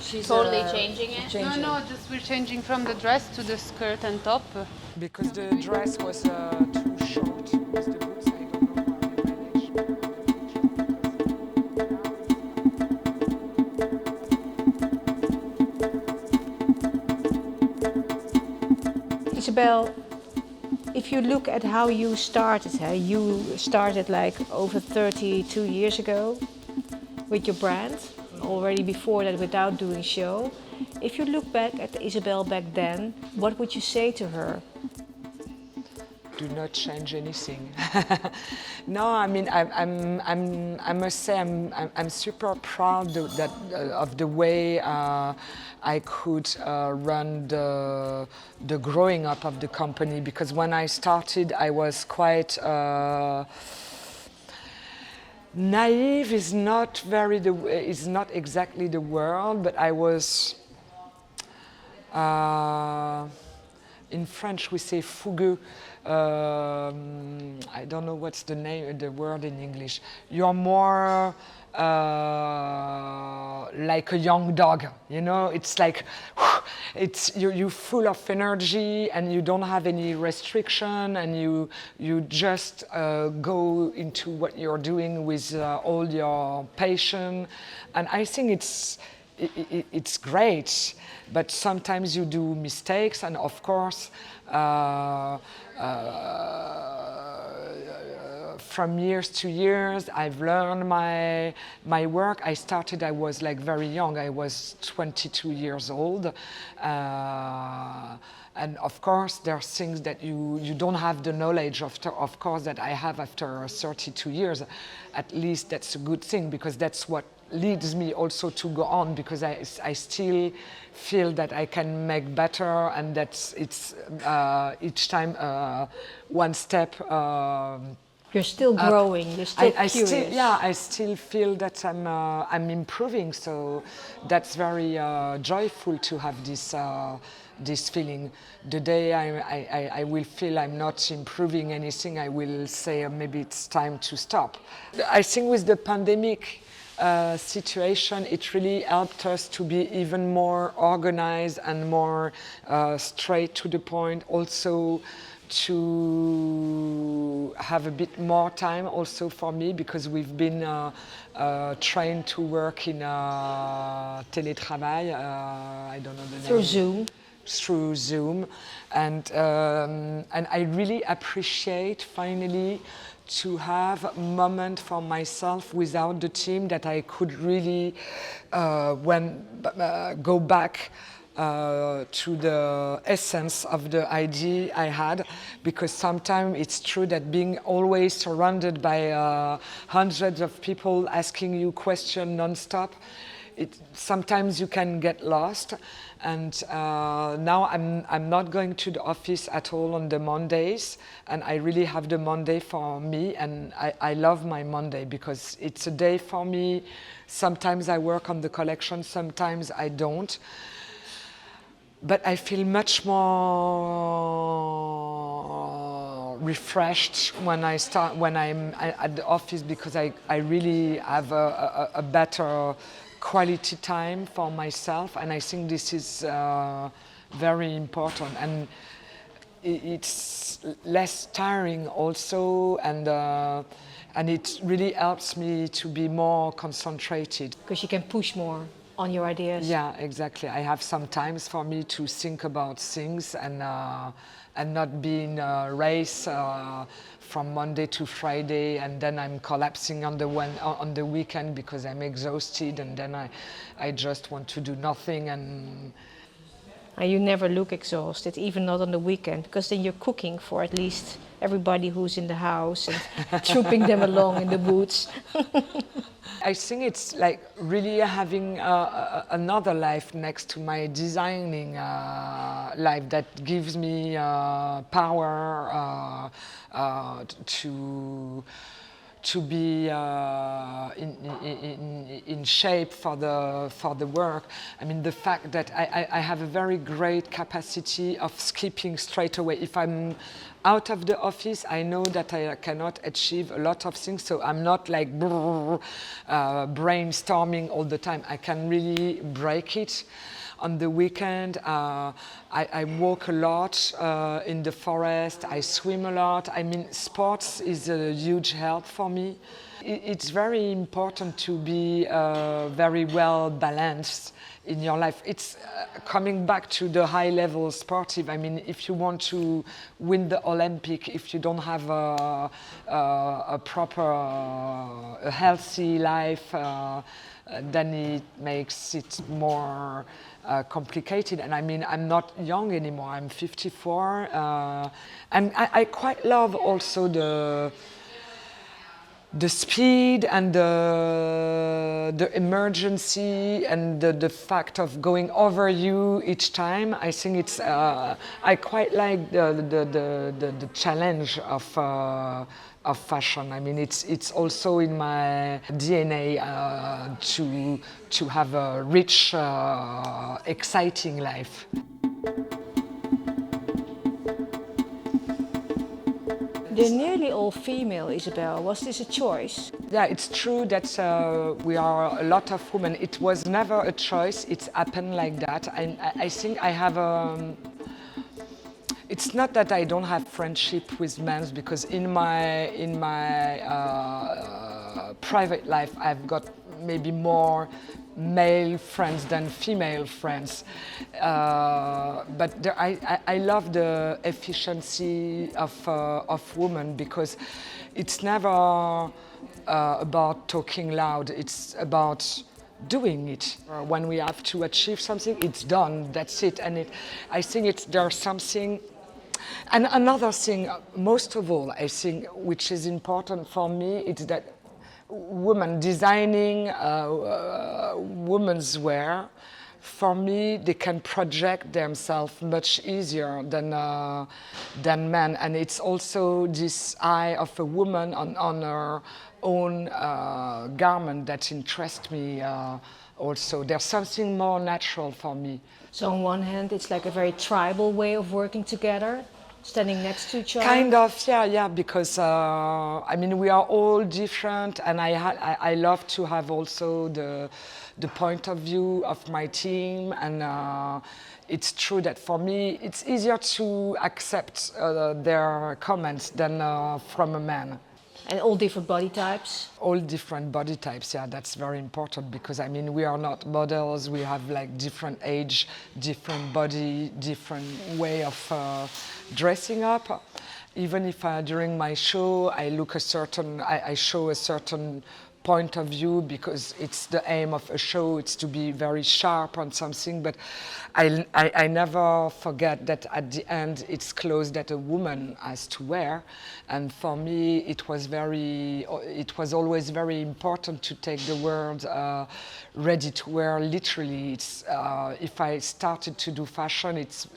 She's Totally changing it? changing. No, just we're changing from the dress to the skirt and top. Because the dress was too short with the boots. I don't know how you manage. Isabel, if you look at how you started, you started like over 32 years ago with your brand, already before that without doing show. If you look back at Isabel back then, what would you say to her? Do not change anything. No, I mean, I must say I'm super proud that of the way I could run the growing up of the company, because when I started, I was quite naive. Is not exactly the word, but I was. In French, we say fougueux. I don't know what's the word in English. You're more like a young dog, you know. It's like you're full of energy and you don't have any restriction, and you just go into what you're doing with all your passion, and I think it's great. But sometimes you do mistakes, and of course, from years to years, I've learned my work. I was like very young. I was 22 years old. And of course, there are things that you don't have the knowledge of course, that I have after 32 years. At least that's a good thing, because that's what leads me also to go on, because I still feel that I can make better, and that it's each time one step. You're still growing. You're still curious. I still feel that I'm improving. So that's very joyful to have this feeling. The day I will feel I'm not improving anything, I will say maybe it's time to stop. I think with the pandemic situation, it really helped us to be even more organized and more straight to the point. Also, to have a bit more time also for me, because we've been trained to work in télétravail. I don't know the name. Through Zoom. Through Zoom, and I really appreciate finally to have a moment for myself without the team, that I could really go back to the essence of the idea I had, because sometimes it's true that being always surrounded by hundreds of people asking you questions non-stop, sometimes you can get lost. And now I'm not going to the office at all on the Mondays, and I really have the Monday for me, and I love my Monday because it's a day for me. Sometimes I work on the collection, sometimes I don't. But I feel much more refreshed when I'm at the office, because I really have a better quality time for myself, and I think this is very important, and it's less tiring also, and it really helps me to be more concentrated. Because you can push more on your ideas. Yeah, exactly. I have some times for me to think about things, and not be in a race from Monday to Friday, and then I'm collapsing on the weekend because I'm exhausted, and then I just want to do nothing. And you never look exhausted, even not on the weekend, because then you're cooking for at least everybody who's in the house and trooping them along in the boots. I think it's like really having another life next to my designing life that gives me power to be in shape for the work. I mean, the fact that I have a very great capacity of skipping straight away. If I'm out of the office, I know that I cannot achieve a lot of things, so I'm not like brainstorming all the time. I can really break it. On the weekend, I walk a lot in the forest, I swim a lot. I mean, sports is a huge help for me. It's very important to be very well balanced in your life. It's coming back to the high level sportive. I mean, if you want to win the Olympic, if you don't have a proper, a healthy life, then it makes it more complicated. And I mean, I'm not young anymore, I'm 54. And I quite love also the speed and the emergency and the fact of going over you each time. I think it's, I quite like the challenge of fashion. I mean, it's also in my DNA to have a rich, exciting life. They're nearly all female, Isabel. Was this a choice? Yeah, it's true that we are a lot of women. It was never a choice. It's happened like that. I think I have it's not that I don't have friendship with men, because in my private life I've got maybe more male friends than female friends, but I love the efficiency of women, because it's never about talking loud. It's about doing it. When we have to achieve something, it's done. That's it. And I think there's something. And another thing, most of all, I think, which is important for me, is that women designing women's wear, for me, they can project themselves much easier than men. And it's also this eye of a woman on her own garment that interests me also. There's something more natural for me. So on one hand, it's like a very tribal way of working together, standing next to each other? Kind of, yeah, because I mean, we are all different, and I love to have also the point of view of my team, and it's true that for me, it's easier to accept their comments than from a man. And all different body types? All different body types, yeah, that's very important, because I mean, we are not models, we have like different age, different body, different way of dressing up. Even if during my show I show a certain point of view, because it's the aim of a show, it's to be very sharp on something, but I never forget that at the end it's clothes that a woman has to wear, and for me it was always very important to take the word ready to wear literally. It's if I started to do fashion, it's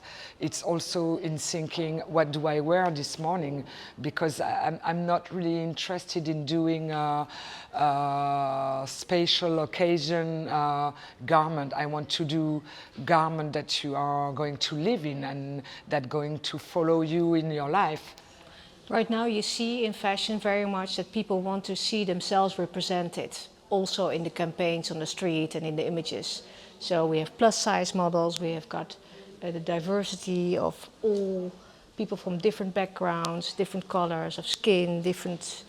also in thinking, what do I wear this morning, because I'm not really interested in doing spatial occasion garment. I want to do garment that you are going to live in and that going to follow you in your life. Right now you see in fashion very much that people want to see themselves represented, also in the campaigns on the street and in the images. So we have plus size models, we have got the diversity of all people from different backgrounds, different colors of skin, different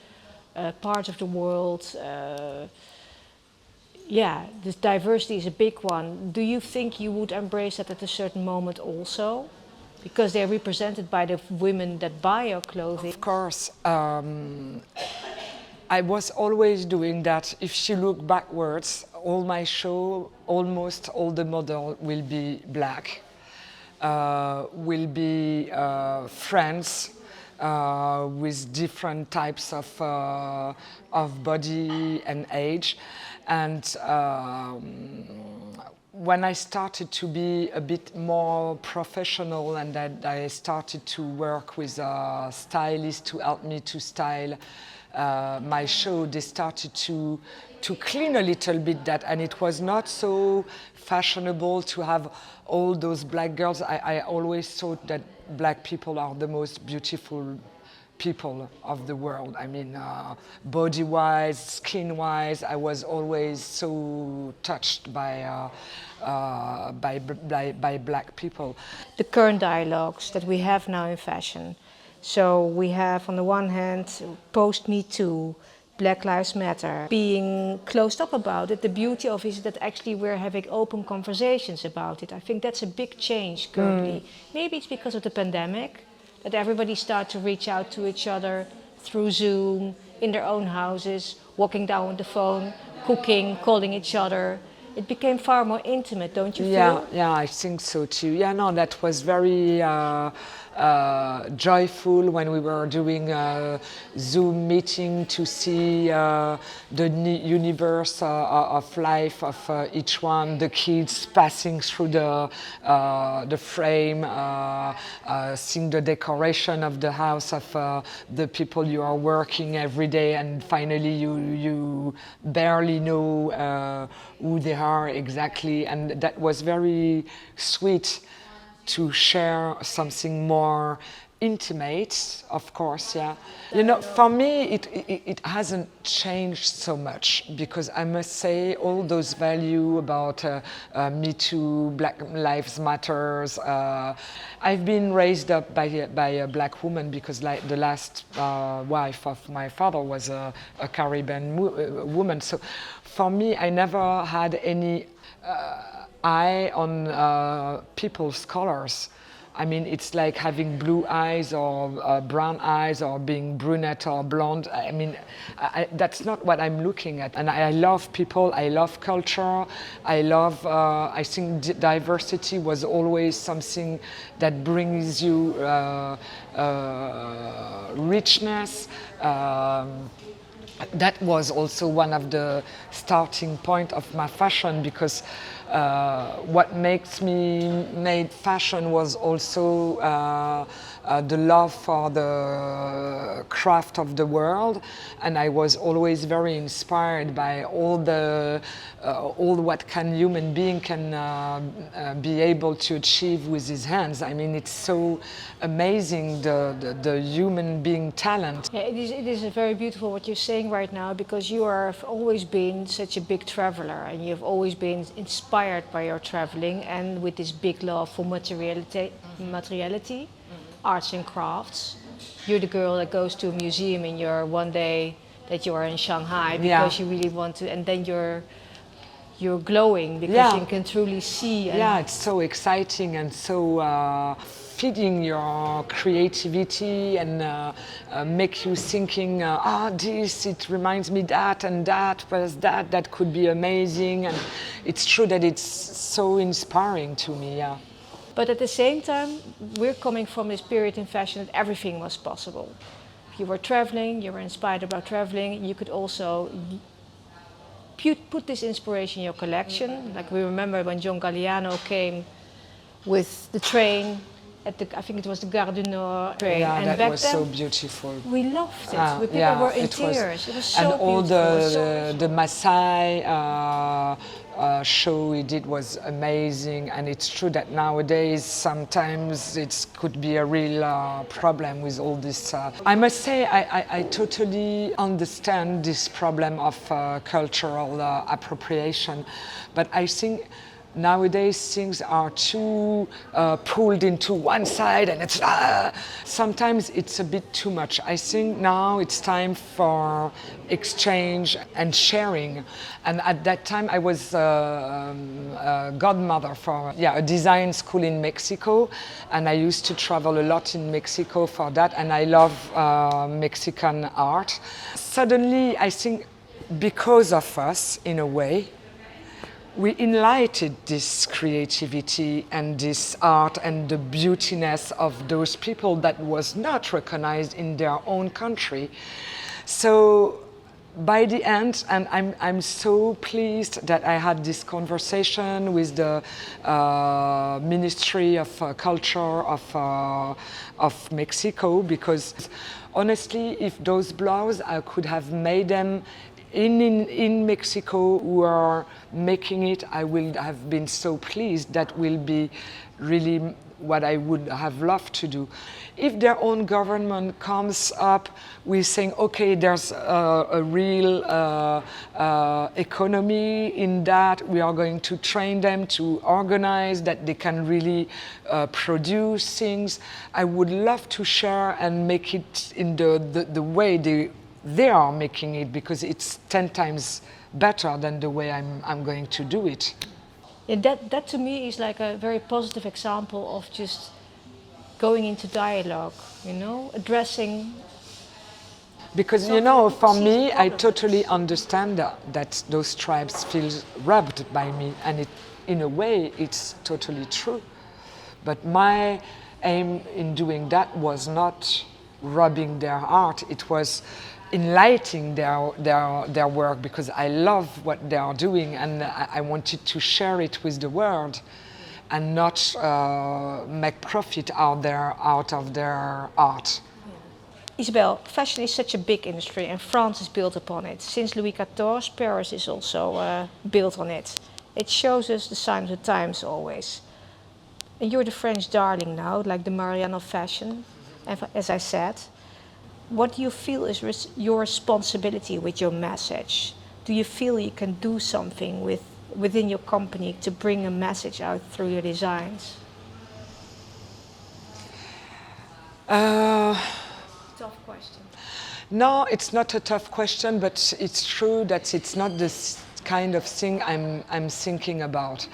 parts of the world. Yeah, this diversity is a big one. Do you think you would embrace that at a certain moment also? Because they're represented by the women that buy your clothing. Of course. I was always doing that. If you look backwards, all my show, almost all the model will be black. Will be friends with different types of body and age. And when I started to be a bit more professional, and that I started to work with a stylist to help me to style my show, they started to clean a little bit that, and it was not so fashionable to have all those black girls. I always thought that black people are the most beautiful people of the world. I mean, body-wise, skin-wise, I was always so touched by black people. The current dialogues that we have now in fashion. So we have on the one hand post-Me Too, Black Lives Matter, being closed up about it. The beauty of it is that actually we're having open conversations about it. I think that's a big change currently. Maybe it's because of the pandemic, that everybody started to reach out to each other through Zoom, in their own houses, walking down with the phone, cooking, calling each other. It became far more intimate, don't you feel? Yeah, I think so too. Yeah, no, that was very joyful when we were doing a Zoom meeting to see the universe of life of each one, the kids passing through the frame, seeing the decoration of the house of the people you are working every day, and finally you barely know who they are exactly, and that was very sweet to share something more intimate, of course, yeah. You know, for me, it hasn't changed so much, because I must say all those values about Me Too, Black Lives Matters. I've been raised up by a black woman, because like the last wife of my father was a Caribbean woman. So for me, I never had any eye on people's colors. I mean, it's like having blue eyes or brown eyes, or being brunette or blonde. I mean, that's not what I'm looking at. And I love people, I love culture, I think diversity was always something that brings you richness. That was also one of the starting point of my fashion, because what makes me made fashion was also the love for the craft of the world, and I was always very inspired by all what human being can be able to achieve with his hands. I mean, it's so amazing, the human being talent. Yeah, it is very beautiful what you're saying right now, because you have always been such a big traveler, and you've always been inspired by your traveling, and with this big love for materiality, arts and crafts. You're the girl that goes to a museum and you're one day that you are in Shanghai because you really want to, and then you're glowing because you can truly see. Yeah, it's so exciting and so feeding your creativity and make you thinking, this, it reminds me that, and that was that could be amazing. And it's true that it's so inspiring to me, yeah. But at the same time, we're coming from this period in fashion that everything was possible. If you were traveling, you were inspired about traveling, you could also put this inspiration in your collection. Like we remember when John Galliano came with the train at the, I think it was the Gare du Nord train. Yeah, and that back was then, so beautiful. We loved it. People were in tears. It was so and all beautiful. the Maasai show he did was amazing, and it's true that nowadays sometimes it could be a real problem with all this. I must say I totally understand this problem of cultural appropriation, but I think nowadays things are too pulled into one side, and it's sometimes it's a bit too much. I think now it's time for exchange and sharing. And at that time I was a godmother for a design school in Mexico, and I used to travel a lot in Mexico for that, and I love Mexican art. Suddenly I think because of us, in a way, we enlightened this creativity and this art and the beautiness of those people that was not recognized in their own country. So by the end, and I'm so pleased that I had this conversation with the Ministry of Culture of Mexico, because honestly, if those blouses, I could have made them in Mexico who are making it, I will have been so pleased. That will be really what I would have loved to do. If their own government comes up with saying, okay, there's a real economy in that, we are going to train them to organize, that they can really produce things, I would love to share and make it in the way they are making it, because it's 10 times better than the way I'm going to do it. Yeah, that to me is like a very positive example of just going into dialogue, you know, addressing. Because, you know, for me, I totally understand that those tribes feel robbed by me, and in a way, it's totally true. But my aim in doing that was not robbing their art, it was enlightening their work, because I love what they are doing, and I wanted to share it with the world and not make profit out of their art. Isabel, fashion is such a big industry and France is built upon it. Since Louis XIV, Paris is also built on it. It shows us the sign of the times always. And you're the French darling now, like the Marant of fashion, as I said. What do you feel is your responsibility with your message? Do you feel you can do something within your company to bring a message out through your designs? Tough question. No, it's not a tough question, but it's true that it's not this kind of thing I'm thinking about.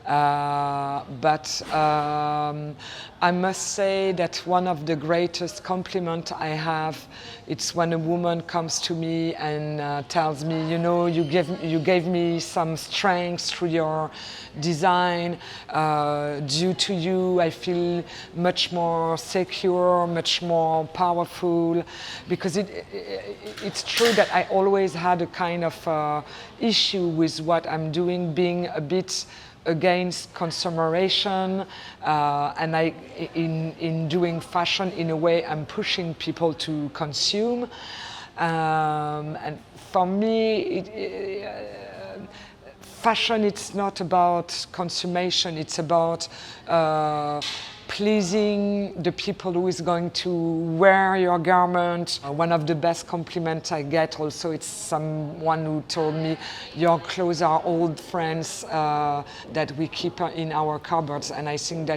But I must say that one of the greatest compliments I have, it's when a woman comes to me and tells me, you know, you gave me some strength through your design. Due to you, I feel much more secure, much more powerful, because it's true that I always had a kind of issue with what I'm doing, being a bit against consumeration, and in doing fashion, in a way, I'm pushing people to consume. And for me, fashion, it's not about consummation, it's about pleasing the people who is going to wear your garment. One of the best compliments I get also, it's someone who told me, your clothes are old friends that we keep in our cupboards. And I think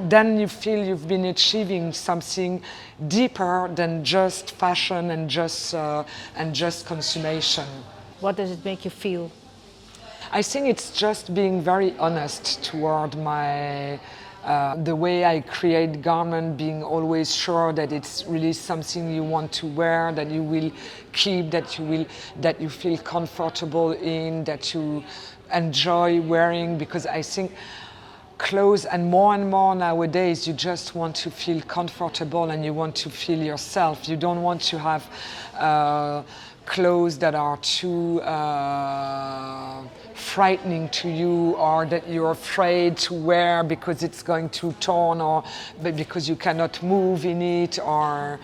then you feel you've been achieving something deeper than just fashion and just consummation. What does it make you feel? I think it's just being very honest toward the way I create garment, being always sure that it's really something you want to wear, that you will keep, that you feel comfortable in, that you enjoy wearing, because I think clothes, and more nowadays, you just want to feel comfortable and you want to feel yourself. You don't want to have clothes that are too frightening to you, or that you're afraid to wear because it's going to torn, or because you cannot move in it, or...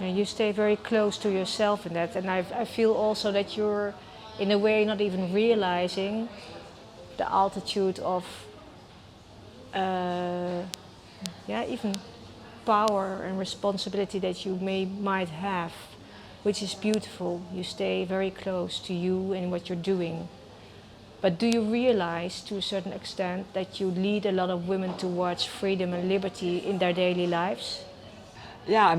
You stay very close to yourself in that, and I feel also that you're in a way not even realizing the altitude of even power and responsibility that you might have, which is beautiful. You stay very close to you and what you're doing. But do you realize, to a certain extent, that you lead a lot of women towards freedom and liberty in their daily lives? Yeah,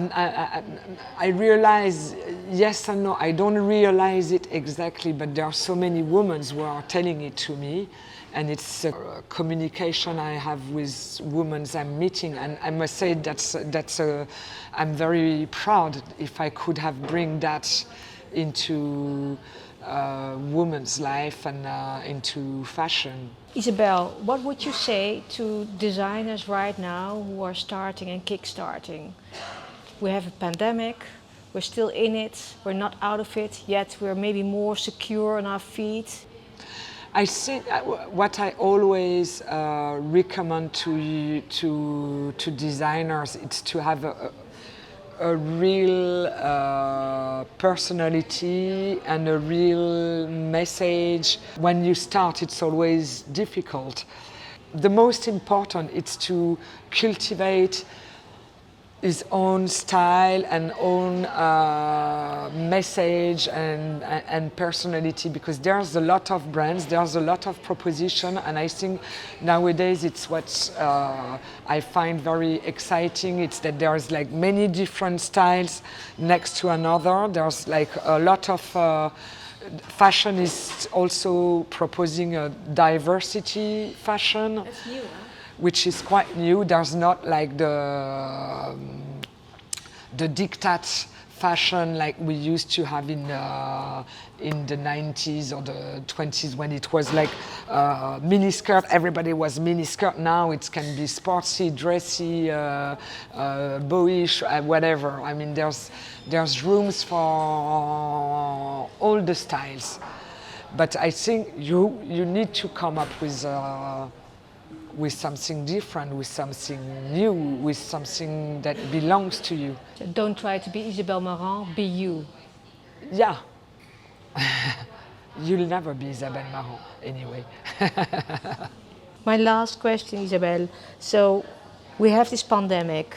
I realize, yes and no. I don't realize it exactly, but there are so many women who are telling it to me, and it's a communication I have with women I'm meeting, and I must say I'm very proud if I could have bring that into women's life and into fashion. Isabel, what would you say to designers right now who are starting and kick-starting? We have a pandemic, We're still in it, we're not out of it, yet we're maybe more secure on our feet. I think what I always recommend to designers is to have a real personality and a real message. When you start, it's always difficult. The most important is to cultivate his own style and own message and personality, because there's a lot of brands, there's a lot of proposition, and I think nowadays it's what I find very exciting. It's that there's like many different styles next to another. There's like a lot of fashion is also proposing a diversity fashion. That's new, huh? Which is quite new. There's not like the diktat fashion like we used to have in the 90s or the 20s, when it was like miniskirt. Everybody was miniskirt. Now it can be sportsy, dressy, boyish, whatever. I mean, there's rooms for all the styles. But I think you need to come up with something different, with something new, with something that belongs to you. So don't try to be Isabel Marant, be you. Yeah. You'll never be Isabel Marant anyway. My last question, Isabel. So we have this pandemic.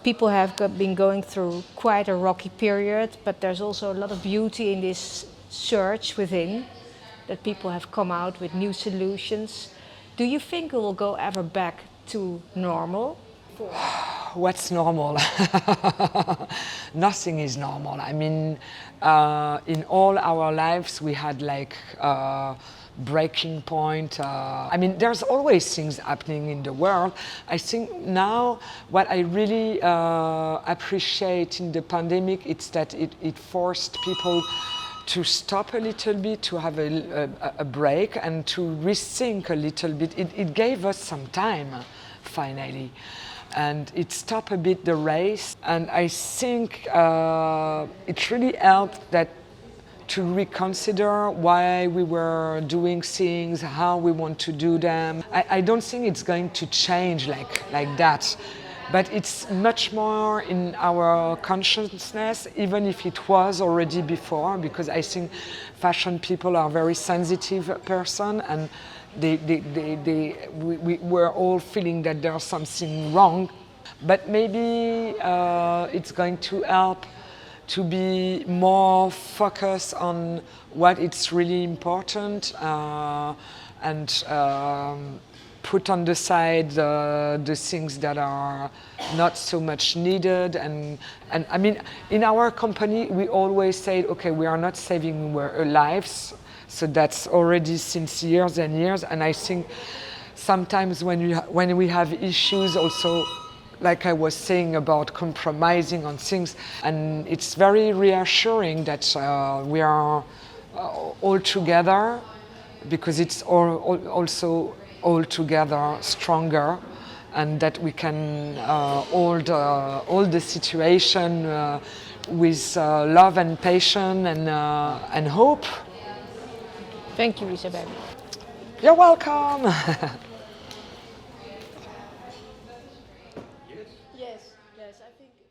People have been going through quite a rocky period, but there's also a lot of beauty in this search within, that people have come out with new solutions. Do you think we will go ever back to normal? What's normal? Nothing is normal. I mean, in all our lives we had like breaking point. I mean, there's always things happening in the world. I think now what I really appreciate in the pandemic is that it forced people to stop a little bit, to have a break and to rethink a little bit. It gave us some time, finally. And it stopped a bit the race. And I think it really helped that to reconsider why we were doing things, how we want to do them. I don't think it's going to change like that. But it's much more in our consciousness, even if it was already before, because I think fashion people are very sensitive person, and we were all feeling that there's something wrong. But maybe it's going to help to be more focused on what is really important and put on the side the things that are not so much needed. And I mean, in our company, we always say, okay, we are not saving lives. So that's already since years and years. And I think sometimes when we have issues also, like I was saying about compromising on things, and it's very reassuring that we are all together, because it's also all together stronger, and that we can hold the situation with love and patience and hope. Thank you, Isabel. You're welcome.